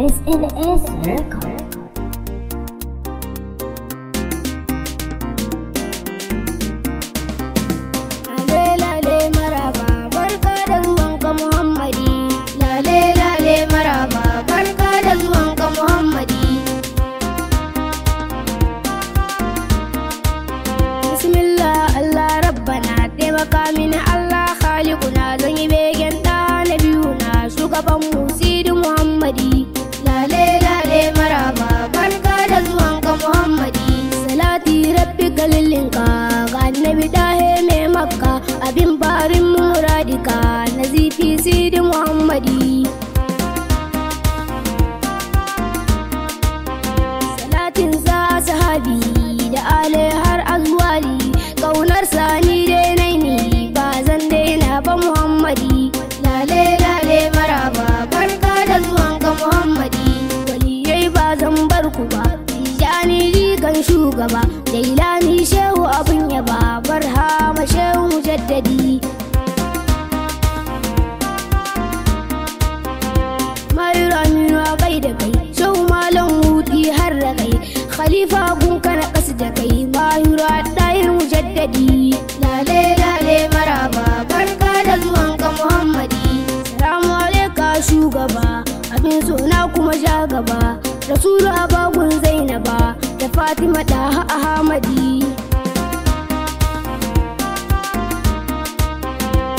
SNS Record. Lale maraba barka da zuwanka Muhammadi. Lale maraba barka da zuwanka Muhammadi. Bismillah Allah rabbana taimaka mini Allah khaliquna zan yi begen da na biyu na shugaban mu Sidi Muhammadi. Lale maraba barka da zuwanka Muhammadi. Salati rabbi kalilinka ga annabi dahe mai makka abin barin muradika nazifi Sidi Muhammadi. Salatin za sahabi da ale har azwali kaunar sani dai naini ba zan daina ba Muhammadi. Lale maraba barka da zuwanka Muhammadi. Waliyai ba zan bar ku ba tijani rigan shugaba dailani shehu abun yaba barhama shehu mujaddadi. Mayur aminu a gai da kai shehu malam huti har da kai khalifa gunka na kasu da kai mayur a ɗayar mujaddadi. Lale maraba barka da zuwanka Muhammadi. Salamu alaika shugaba abin so na kuma ja gaba rasulu abagun zainaba da fatima da ahmadi.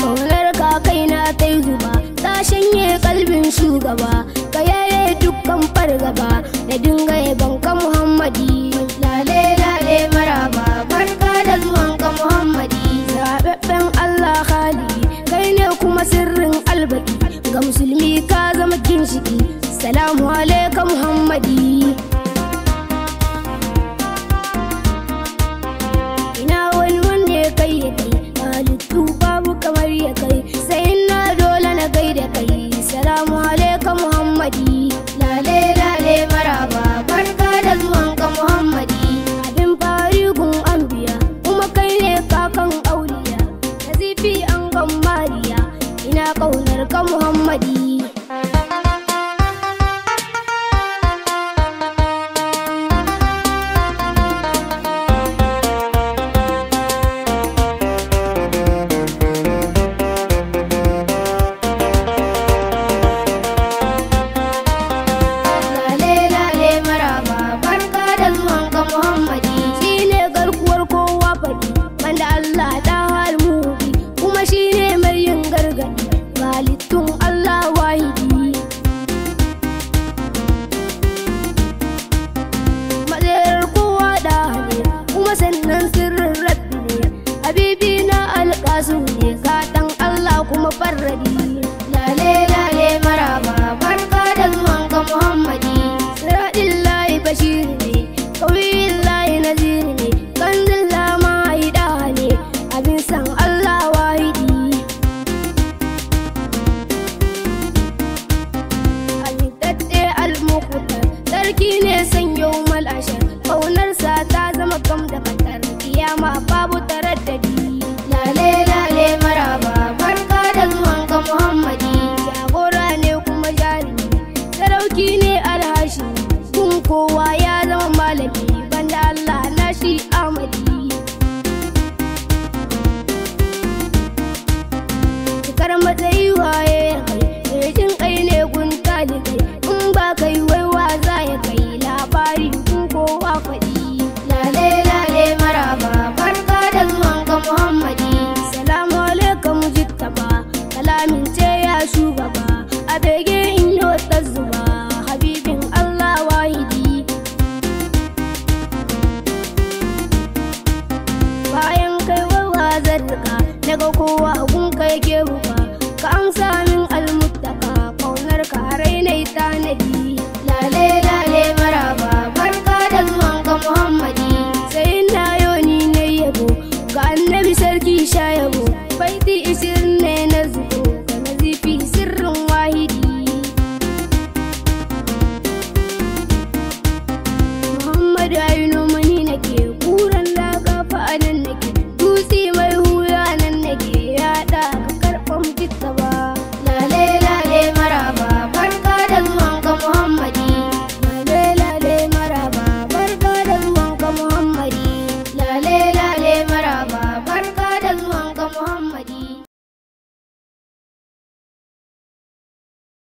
Kaunar kakai na ta yi zuba ta shanye kalbin shugaba ka yaye dukkan fargaba da dinga yabanka Muhammadi. Lale maraba barka da zuwanka Muhammadi. Zaɓaɓɓen Allah khali kai ne kuma sirrin albaki ga musulmi ka zama ginshiki. Salamu alaika Muhammadi. Ina wani wanda ya kai ya kai halittu babu kamar ya kai sai na dole na gai da kai. Salamu alaika Muhammadi. Lale maraba barka da zuwanka Muhammadi. Abin fari gun anbiya kuma kai ne kakan auliya nazifi an gan mariya ina kaunar ka Muhammadi. Lale maraba barka da zuwanka Muhammadi. Siradin layi bashir ne kauyin layi nazir ne kanzin lama haida ne abin san Allah wahidi. Halittatte al-muqtar sarki ne san yau mal'ashar kaunarsa ta zama kam da fatar kiyama babu taraddadi. Lale maraba barka da zuwanka Muhammadi. Jagora ne kuma jarumi sarauki ne alhashi kun kowa ya zama malami banda Allah na shi amadi. Cikar matsayi waye ya kai jin kai ne gun talibai in ba kai waiwa za ya kai labari kun kowa faɗi. Lale maraba barka da zuwanka Muhammadi. Salamu alaikum jittaba kalamin ce ya shugaba a bege in yi ta zuba habibin Allah wahidi. Bayan kai wawa zarrika daga kowa gun kai ke buka ka amsa min almuttaka kaunar ka rainai tanadi. Lale maraba barka da zuwanka Muhammadi. Sai na yoni na yabo ga annabi sarki sha yabo baiti 20 ne na zubo ga nazifi sirrin wahidi. Muhammadu aino mani nake kuran laga fa anan nake dutse mai huya nan nake yaɗa ka karɓan fitta